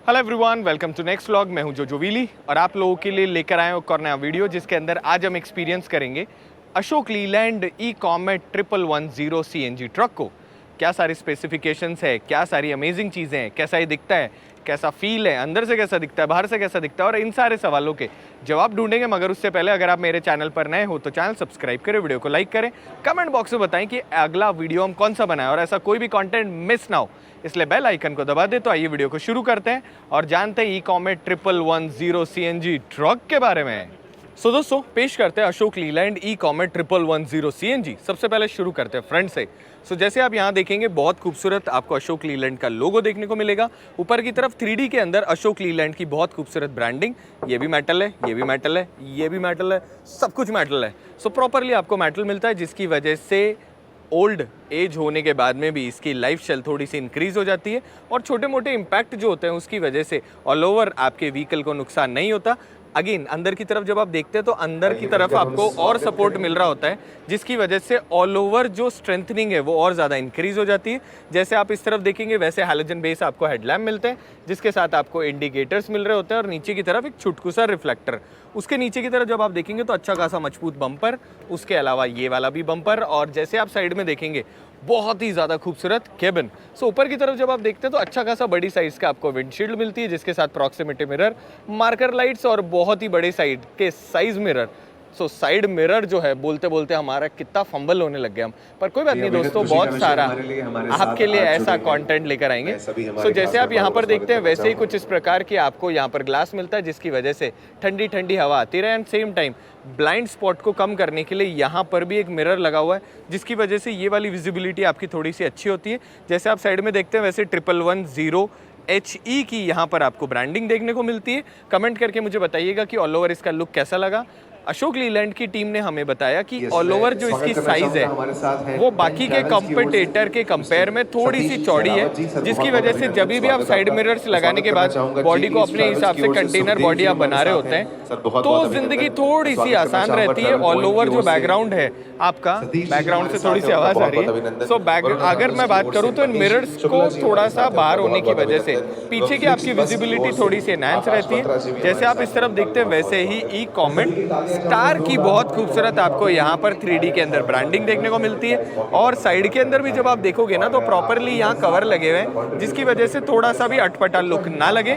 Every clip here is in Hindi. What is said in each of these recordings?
Hello everyone, welcome to next vlog. मैं हूं जोजो वीली और आप लोगों के लिए लेकर आए एक और नया वीडियो जिसके अंदर आज हम एक्सपीरियंस करेंगे अशोक लीलैंड ई कॉमेट 1110 CNG ट्रक को। क्या सारी स्पेसिफिकेशंस है, क्या सारी अमेजिंग चीज़ें हैं, कैसा ये दिखता है, कैसा फील है, अंदर से कैसा दिखता है, बाहर से कैसा दिखता है, और इन सारे सवालों के जवाब ढूंढेंगे। मगर उससे पहले अगर आप मेरे चैनल पर नए हो तो चैनल सब्सक्राइब करें, वीडियो को लाइक करें, कमेंट बॉक्स में बताएं कि अगला वीडियो हम कौन सा बनाएं और ऐसा कोई भी कंटेंट मिस ना हो, इसलिए बेल आइकन को दबा दे। तो आइए वीडियो को शुरू करते हैं और जानते हैं ई कॉमेट 1110 CNG ट्रक के बारे में। सो दोस्तों, पेश करते हैं अशोक लीलैंड ई कॉमेट 1110 CNG। सबसे पहले शुरू करते हैं फ्रंट से। जैसे आप यहाँ देखेंगे, बहुत खूबसूरत आपको अशोक लीलैंड का लोगो देखने को मिलेगा। ऊपर की तरफ 3D के अंदर अशोक लीलैंड की बहुत खूबसूरत ब्रांडिंग। ये भी मेटल है, ये भी मेटल है, ये भी मेटल है, सब कुछ मेटल है। प्रॉपरली आपको मेटल मिलता है, जिसकी वजह से ओल्ड एज होने के बाद में भी इसकी लाइफ स्टाइल थोड़ी सी इंक्रीज हो जाती है और छोटे मोटे इम्पैक्ट जो होते हैं उसकी वजह से ऑल ओवर आपके व्हीकल को नुकसान नहीं होता। अगेन अंदर की तरफ जब आप देखते हैं तो अंदर की तरफ आपको और सपोर्ट मिल रहा होता है, जिसकी वजह से ऑल ओवर जो स्ट्रेंथनिंग है वो और ज़्यादा इंक्रीज हो जाती है। जैसे आप इस तरफ देखेंगे वैसे हैलोजन बेस आपको हेडलैम्प मिलते हैं, जिसके साथ आपको इंडिकेटर्स मिल रहे होते हैं और नीचे की तरफ एक छुटकू सा रिफ्लेक्टर। उसके नीचे की तरफ जब आप देखेंगे तो अच्छा खासा मजबूत बम्पर, उसके अलावा ये वाला भी बम्पर, और जैसे आप साइड में देखेंगे बहुत ही ज़्यादा खूबसूरत केबिन। ऊपर की तरफ जब आप देखते हैं तो अच्छा खासा बड़ी साइज़ का आपको विंडशील्ड मिलती है, जिसके साथ प्रॉक्सिमिटी मिरर, मार्कर लाइट्स और बहुत ही बड़े साइड के साइज मिरर। साइड मिरर जो है बोलते बोलते हमारा कितना फंबल होने लग गया हम, पर कोई बात नहीं दोस्तों, बहुत सारा आपके लिए ऐसा कंटेंट लेकर आएंगे। जैसे आप यहाँ पर देखते हैं वैसे ही कुछ इस प्रकार की आपको यहाँ पर ग्लास मिलता है, जिसकी वजह से ठंडी ठंडी हवा आती रहे। And same time blind spot को कम करने के लिए यहाँ पर भी एक मिरर लगा हुआ है, जिसकी वजह से ये वाली विजिबिलिटी आपकी थोड़ी सी अच्छी होती है। जैसे आप साइड में देखते हैं वैसे 1110 HE की यहाँ पर आपको ब्रांडिंग देखने को मिलती है। कमेंट करके मुझे बताइएगा कि ऑल ओवर इसका लुक कैसा लगा। अशोक लीलैंड की टीम ने हमें बताया कि ऑल ओवर जो इसकी साइज है वो बाकी के कॉम्पिटिटर के कंपेयर में थोड़ी सी चौड़ी है, जिसकी वजह से जब भी आप साइड मिरर्स लगाने के बाद बॉडी को अपने हिसाब से कंटेनर बॉडी आप बना रहे होते हैं तो जिंदगी थोड़ी सी आसान रहती है। ऑल ओवर जो बैकग्राउंड है आपका, बैकग्राउंड से थोड़ी सी आवाज आ रही है। अगर मैं बात करूं तो इन मिरर्स को थोड़ा सा बाहर होने की वजह से पीछे की आपकी विजिबिलिटी थोड़ी सी एनहांस रहती है। जैसे आप इस तरफ देखते हैं वैसे ही ई कॉमेट स्टार की बहुत खूबसूरत आपको यहाँ पर 3D के अंदर ब्रांडिंग देखने को मिलती है। और साइड के अंदर भी जब आप देखोगे ना तो प्रॉपरली यहाँ कवर लगे हुए हैं, जिसकी वजह से थोड़ा सा भी अटपटा लुक ना लगे।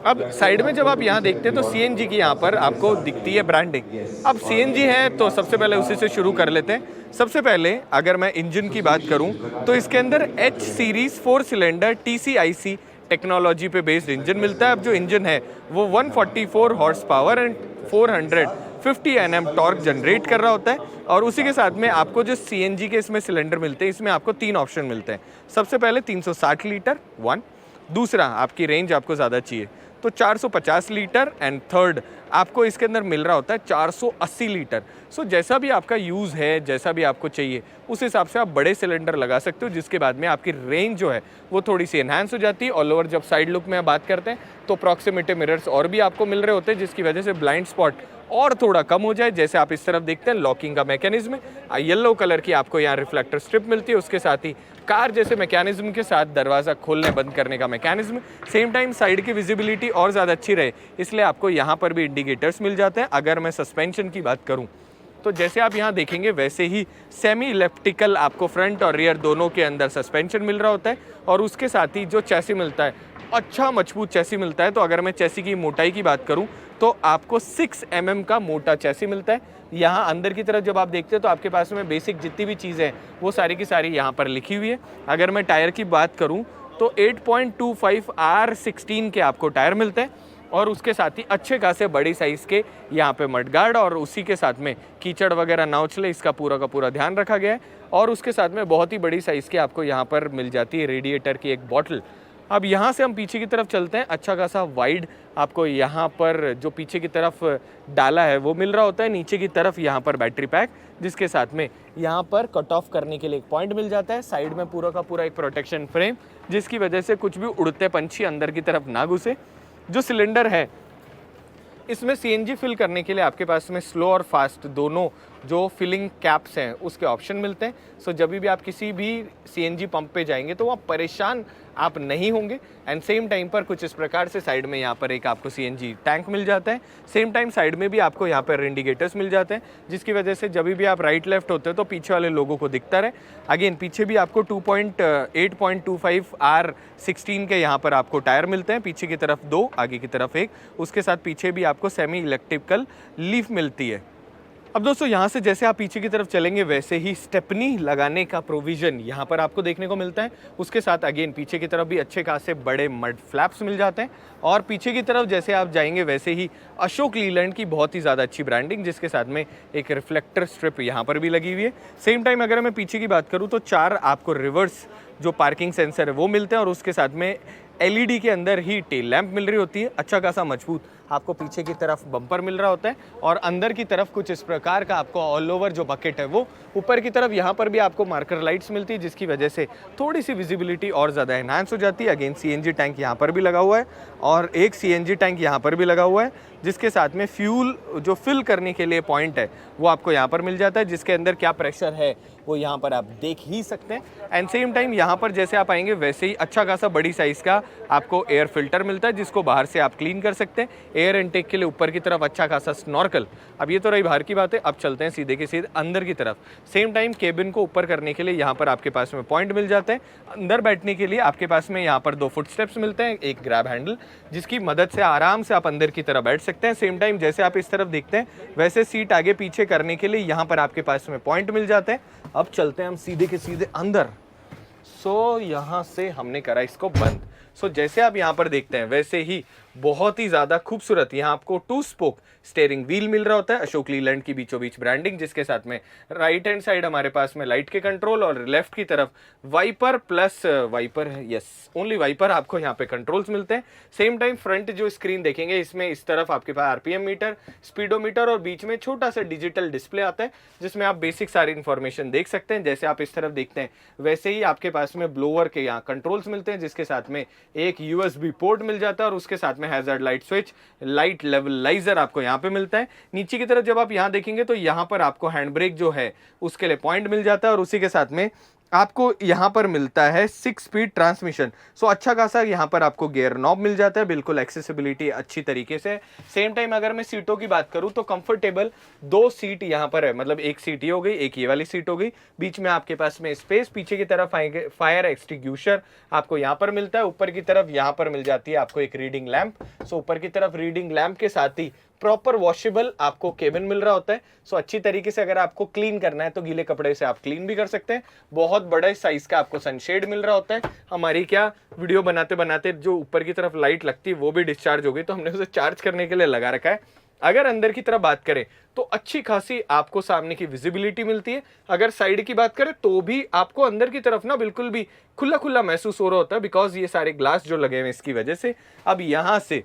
अब साइड में जब आप यहाँ देखते हैं तो CNG की यहाँ पर आपको दिखती है ब्रांडिंग। अब CNG है तो सबसे पहले उसी से शुरू कर लेते हैं। सबसे पहले अगर मैं इंजन की बात करूं तो इसके अंदर H series 4 cylinder TCIC technology पे बेस्ड इंजन मिलता है। अब जो इंजन है वो 144 horse power and 450 Nm torque generate कर रहा होता है। और उसी के साथ में आपको जो CNG के इसमें सिलेंडर मिलते हैं, इसमें आपको 3 ऑप्शन मिलते हैं। सबसे पहले 360 लीटर 1, दूसरा आपकी रेंज आपको ज़्यादा चाहिए तो 450 लीटर, एंड थर्ड आपको इसके अंदर मिल रहा होता है 480 लीटर। जैसा भी आपका यूज़ है, जैसा भी आपको चाहिए उस हिसाब से आप बड़े सिलेंडर लगा सकते हो, जिसके बाद में आपकी रेंज जो है वो थोड़ी सी एनहांस हो जाती है। ऑल ओवर जब साइड लुक में बात करते हैं तो प्रॉक्सिमिटी मिरर्स और भी आपको मिल रहे होते हैं, जिसकी वजह से ब्लाइंड स्पॉट और थोड़ा कम हो जाए। जैसे आप इस तरफ देखते हैं लॉकिंग का मैकेनिज्म है, येलो कलर की आपको यहाँ रिफ्लेक्टर स्ट्रिप मिलती है, उसके साथ ही कार जैसे मैकेनिज्म के साथ दरवाज़ा खोलने बंद करने का मैकेनिज्म। सेम टाइम साइड की विजिबिलिटी और ज़्यादा अच्छी रहे इसलिए आपको यहाँ पर भी इंडिकेटर्स मिल जाते हैं। अगर मैं सस्पेंशन की बात करूँ तो जैसे आप यहाँ देखेंगे वैसे ही सेमी इलेप्टिकल आपको फ्रंट और रियर दोनों के अंदर सस्पेंशन मिल रहा होता है। और उसके साथ ही जो चैसी मिलता है, अच्छा मजबूत चैसी मिलता है। तो अगर मैं चैसी की मोटाई की बात करूं तो आपको 6 mm का मोटा चैसी मिलता है। यहाँ अंदर की तरफ जब आप देखते हैं तो आपके पास में बेसिक जितनी भी चीज़ें हैं वो सारी की सारी यहाँ पर लिखी हुई है। अगर मैं टायर की बात करूँ तो 8.25 R16 के आपको टायर मिलते हैं और उसके साथ ही अच्छे खासे बड़ी साइज़ के यहाँ पे मडगार्ड, और उसी के साथ में कीचड़ वगैरह ना उछले इसका पूरा का पूरा ध्यान रखा गया है। और उसके साथ में बहुत ही बड़ी साइज़ के आपको यहाँ पर मिल जाती है रेडिएटर की एक बॉटल। अब यहाँ से हम पीछे की तरफ चलते हैं। अच्छा खासा वाइड आपको यहाँ पर जो पीछे की तरफ डाला है वो मिल रहा होता है। नीचे की तरफ यहाँ पर बैटरी पैक, जिसके साथ में यहाँ पर कट ऑफ करने के लिए एक पॉइंट मिल जाता है। साइड में पूरा का पूरा एक प्रोटेक्शन फ्रेम, जिसकी वजह से कुछ भी उड़ते पंछी अंदर की तरफ ना घुसे। जो सिलेंडर है इसमें CNG फिल करने के लिए आपके पास में स्लो और फास्ट दोनों जो फिलिंग कैप्स हैं उसके ऑप्शन मिलते हैं। सो जब भी आप किसी भी सीएनजी पंप पे जाएंगे तो वहाँ परेशान आप नहीं होंगे। एंड सेम टाइम पर कुछ इस प्रकार से साइड में यहाँ पर एक आपको सीएनजी टैंक मिल जाता है। सेम टाइम साइड में भी आपको यहाँ पर इंडिकेटर्स मिल जाते हैं, जिसकी वजह से जब भी आप राइट लेफ्ट होते हो तो पीछे वाले लोगों को दिखता रहे। अगेन पीछे भी आपको 8.25 R16 के यहाँ पर आपको टायर मिलते हैं, पीछे की तरफ 2, आगे की तरफ 1। उसके साथ पीछे भी आपको सेमी इलेक्ट्रिकल लीफ मिलती है। अब दोस्तों यहाँ से जैसे आप पीछे की तरफ चलेंगे वैसे ही स्टेपनी लगाने का प्रोविज़न यहाँ पर आपको देखने को मिलता है। उसके साथ अगेन पीछे की तरफ भी अच्छे खासे बड़े मड फ्लैप्स मिल जाते हैं। और पीछे की तरफ जैसे आप जाएंगे वैसे ही अशोक लीलैंड की बहुत ही ज़्यादा अच्छी ब्रांडिंग, जिसके साथ में एक रिफ्लेक्टर स्ट्रिप यहाँ पर भी लगी हुई है। सेम टाइम अगर मैं पीछे की बात करूँ तो 4 आपको रिवर्स जो पार्किंग सेंसर है वो मिलते हैं, और उसके साथ में एलईडी के अंदर ही टेल लैंप मिल रही होती है। अच्छा खासा मजबूत आपको पीछे की तरफ बम्पर मिल रहा होता है, और अंदर की तरफ कुछ इस प्रकार का आपको ऑल ओवर जो बकेट है वो ऊपर की तरफ यहाँ पर भी आपको मार्कर लाइट्स मिलती है, जिसकी वजह से थोड़ी सी विजिबिलिटी और ज़्यादा एनहांस हो जाती है। अगेन सीएनजी टैंक यहाँ पर भी लगा हुआ है, और एक सीएनजी टैंक यहाँ पर भी लगा हुआ है, जिसके साथ में फ्यूल जो फिल करने के लिए पॉइंट है वो आपको यहाँ पर मिल जाता है, जिसके अंदर क्या प्रेशर है वो यहाँ पर आप देख ही सकते हैं। एंड सेम टाइम यहाँ पर जैसे आप आएंगे वैसे ही अच्छा खासा बड़ी साइज़ का आपको एयर फिल्टर मिलता है, जिसको बाहर से आप क्लीन कर सकते हैं। एयर इनटेक के लिए ऊपर की तरफ अच्छा खासा स्नॉर्कल। अब ये तो रही बाहर की बात है, अब चलते हैं सीधे के सीधे अंदर की तरफ। सेम टाइम केबिन को ऊपर करने के लिए यहाँ पर आपके पास में पॉइंट मिल जाते हैं। अंदर बैठने के लिए आपके पास में यहाँ पर 2 फुट स्टेप्स मिलते हैं, एक ग्रैब हैंडल, जिसकी मदद से आराम से आप अंदर की तरफ बैठ सकते हैं। सेम टाइम जैसे आप इस तरफ देखते हैं वैसे सीट आगे पीछे करने के लिए यहाँ पर आपके पास में पॉइंट मिल जाते हैं। अब चलते हैं हम सीधे के सीधे अंदर। सो यहाँ से हमने करा इसको बंद। सो जैसे आप यहाँ पर देखते हैं वैसे ही बहुत ही ज़्यादा खूबसूरत यहाँ आपको 2 स्पोक स्टीयरिंग व्हील मिल रहा होता है, अशोक लीलैंड की बीचों बीच ब्रांडिंग, जिसके साथ में राइट हैंड साइड हमारे पास में लाइट के कंट्रोल, और लेफ्ट की तरफ वाइपर प्लस वाइपर है, यस ओनली वाइपर आपको यहाँ पे कंट्रोल्स मिलते हैं। सेम टाइम फ्रंट जो स्क्रीन देखेंगे इसमें इस तरफ आपके पास आरपीएम मीटर, स्पीडोमीटर, और बीच में छोटा सा डिजिटल डिस्प्ले आता है, जिसमें आप बेसिक सारी इन्फॉर्मेशन देख सकते हैं। जैसे आप इस तरफ देखते हैं वैसे ही आपके पास में ब्लोअर के यहाँ कंट्रोल्स मिलते हैं, जिसके साथ में एक यूएसबी पोर्ट मिल जाता है, और उसके साथ में हैजर्ड लाइट स्विच, लाइट लेवलाइजर आपको यहाँ पे मिलता है। नीचे की तरफ जब आप यहाँ देखेंगे तो यहाँ पर आपको हैंड ब्रेक जो है उसके लिए पॉइंट मिल जाता है, और उसी के साथ में आपको यहाँ पर मिलता है 6 स्पीड ट्रांसमिशन। सो अच्छा खासा यहाँ पर आपको गियर नॉब मिल जाता है, बिल्कुल एक्सेसिबिलिटी अच्छी तरीके से। सेम टाइम अगर मैं सीटों की बात करूँ तो कंफर्टेबल 2 सीट यहाँ पर है, मतलब एक सीट ये हो गई, एक ये वाली सीट हो गई, बीच में आपके पास में स्पेस, पीछे की तरफ आएंगे फायर एक्सटिंग्विशर आपको यहाँ पर मिलता है, ऊपर की तरफ यहाँ पर मिल जाती है आपको एक रीडिंग लैंप। सो ऊपर की तरफ रीडिंग लैंप के साथ ही प्रॉपर वॉशेबल आपको केबिन मिल रहा होता है। सो अच्छी तरीके से अगर आपको क्लीन करना है तो गीले कपड़े से आप क्लीन भी कर सकते हैं। बहुत बड़े साइज का आपको सनशेड मिल रहा होता है। हमारी क्या वीडियो बनाते बनाते जो ऊपर की तरफ लाइट लगती है वो भी डिस्चार्ज हो गई, तो हमने उसे चार्ज करने के लिए लगा रखा है। अगर अंदर की तरफ बात करें तो अच्छी खासी आपको सामने की विजिबिलिटी मिलती है। अगर साइड की बात करें तो भी आपको अंदर की तरफ ना बिल्कुल भी खुला खुला महसूस हो रहा होता है, बिकॉज ये सारे ग्लास जो लगे हुए हैं इसकी वजह से। अब यहाँ से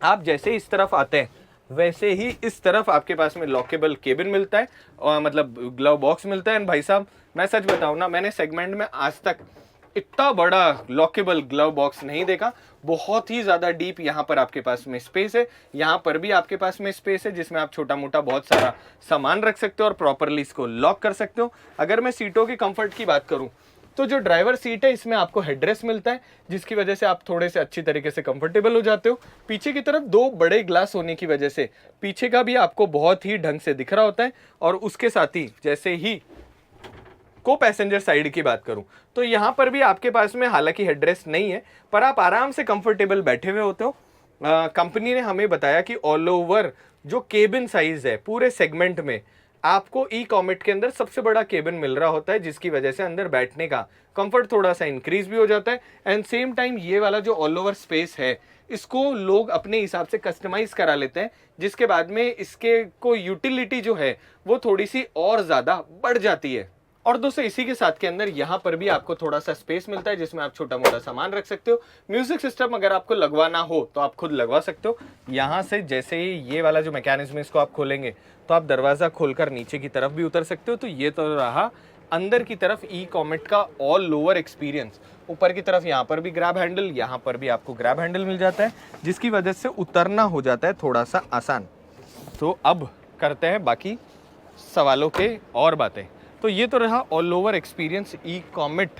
आप जैसे इस तरफ आते हैं वैसे ही इस तरफ आपके पास में लॉकेबल केबिन मिलता है, और मतलब ग्लव बॉक्स मिलता है। भाई साहब मैं सच बताऊं ना, मैंने सेगमेंट में आज तक इतना बड़ा लॉकेबल ग्लव बॉक्स नहीं देखा। बहुत ही ज़्यादा डीप यहाँ पर आपके पास में स्पेस है, यहाँ पर भी आपके पास में स्पेस है, जिसमें आप छोटा मोटा बहुत सारा सामान रख सकते हो और प्रॉपरली इसको लॉक कर सकते हो। अगर मैं सीटों के कंफर्ट की बात करूँ तो जो ड्राइवर सीट है इसमें आपको हेडरेस्ट मिलता है, जिसकी वजह से आप थोड़े से अच्छी तरीके से कंफर्टेबल हो जाते हो। पीछे की तरफ 2 बड़े ग्लास होने की वजह से पीछे का भी आपको बहुत ही ढंग से दिख रहा होता है। और उसके साथ ही जैसे ही को पैसेंजर साइड की बात करूं तो यहाँ पर भी आपके पास में हालांकि हेडरेस्ट नहीं है, पर आप आराम से कंफर्टेबल बैठे हुए होते हो। कंपनी ने हमें बताया कि ऑल ओवर जो केबिन साइज है पूरे सेगमेंट में आपको ई कॉमेट के अंदर सबसे बड़ा केबिन मिल रहा होता है, जिसकी वजह से अंदर बैठने का कंफर्ट थोड़ा सा इंक्रीज भी हो जाता है। एंड सेम टाइम ये वाला जो ऑल ओवर स्पेस है इसको लोग अपने हिसाब से कस्टमाइज करा लेते हैं, जिसके बाद में इसके को यूटिलिटी जो है वो थोड़ी सी और ज़्यादा बढ़ जाती है। और दोस्तों इसी के साथ के अंदर यहाँ पर भी आपको थोड़ा सा स्पेस मिलता है, जिसमें आप छोटा मोटा सामान रख सकते हो। म्यूजिक सिस्टम अगर आपको लगवाना हो तो आप खुद लगवा सकते हो। यहाँ से जैसे ही ये वाला जो मैकेनिज्म है इसको आप खोलेंगे तो आप दरवाज़ा खोलकर नीचे की तरफ भी उतर सकते हो। तो ये तो रहा अंदर की तरफ ई कॉमेट का ऑल ओवर एक्सपीरियंस। ऊपर की तरफ यहाँ पर भी ग्रैब हैंडल, यहाँ पर भी आपको ग्रैब हैंडल मिल जाता है, जिसकी वजह से उतरना हो जाता है थोड़ा सा आसान। तो अब करते हैं बाकी सवालों के और बातें। तो ये तो रहा ऑल ओवर एक्सपीरियंस ई कॉमेट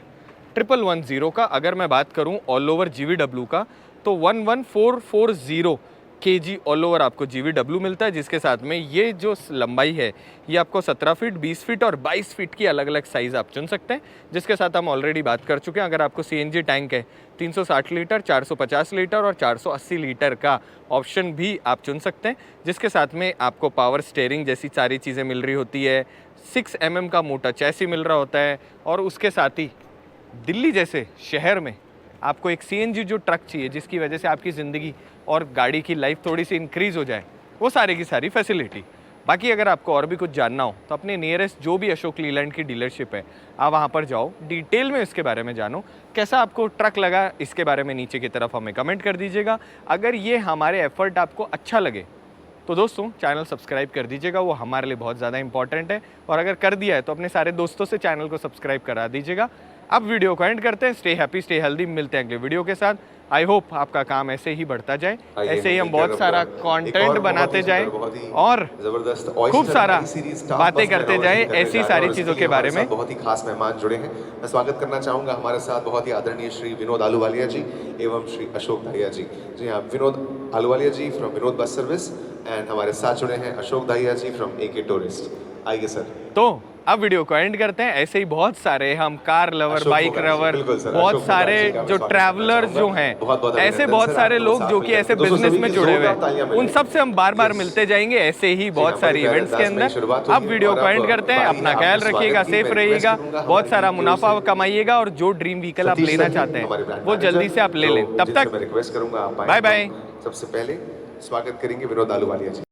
1110 का। अगर मैं बात करूं ऑल ओवर GVW का, तो 11440 kg ऑल ओवर आपको GVW मिलता है, जिसके साथ में ये जो लंबाई है ये आपको 17 फीट, 20 फीट और 22 फीट की अलग अलग साइज़ आप चुन सकते हैं, जिसके साथ हम ऑलरेडी बात कर चुके हैं। अगर आपको CNG टैंक है 360 लीटर, 450 लीटर और 480 लीटर का ऑप्शन भी आप चुन सकते हैं, जिसके साथ में आपको पावर स्टीयरिंग जैसी सारी चीज़ें मिल रही होती है, 6 mm का मोटा चैसी मिल रहा होता है, और उसके साथ ही दिल्ली जैसे शहर में आपको एक CNG जो ट्रक चाहिए, जिसकी वजह से आपकी ज़िंदगी और गाड़ी की लाइफ थोड़ी सी इंक्रीज़ हो जाए, वो सारी की सारी फैसिलिटी। बाकी अगर आपको और भी कुछ जानना हो तो अपने नियरेस्ट जो भी अशोक लीलैंड की डीलरशिप है, आप वहाँ पर जाओ, डिटेल में इसके बारे में जानो। कैसा आपको ट्रक लगा इसके बारे में नीचे की तरफ हमें कमेंट कर दीजिएगा। अगर ये हमारे एफर्ट आपको अच्छा लगे तो दोस्तों चैनल सब्सक्राइब कर दीजिएगा, वो हमारे लिए बहुत ज़्यादा इंपॉर्टेंट है। और अगर कर दिया है तो अपने सारे दोस्तों से चैनल को सब्सक्राइब करा दीजिएगा। अब वीडियो को एंड करते हैं। Stay happy, stay healthy. मिलते हैं अगले वीडियो के साथ। आई होप आपका काम ऐसे ही बढ़ता जाए, ऐसे ही हम बहुत सारा कंटेंट बनाते जाएं और खूब सारा बातें करते जाएं ऐसी सारी चीज़ों के बारे में। बहुत ही खास मेहमान जुड़े हैं। मैं स्वागत करना चाहूँगा हमारे साथ बहुत ही आदरणीय श्री विनोद आलूवालिया जी एवं श्री अशोक दाहिया जी। जी हाँ, Vinod Ahluwalia ji from Vinod bus service and हमारे साथ जुड़े हैं Ashok Dahiya ji from AK tourist. आइए सर। तो अब वीडियो को एंड करते हैं। ऐसे ही बहुत सारे हम कार लवर, बाइक लवर, बहुत सारे जो ट्रैवलर जो हैं, ऐसे बहुत सारे लोग जो कि ऐसे बिजनेस में जुड़े हुए हैं, उन सब से हम बार बार मिलते जाएंगे ऐसे ही बहुत सारी इवेंट्स के अंदर। अब वीडियो को एंड करते हैं। अपना ख्याल रखिएगा, सेफ रहिएगा, बहुत सारा मुनाफा कमाइएगा और जो ड्रीम व्हीकल आप लेना चाहते हैं वो जल्दी से आप ले लें। तब तक मैं रिक्वेस्ट करूंगा आप बाय बाय। सबसे पहले स्वागत करेंगे विनोद आलूवालिया जी।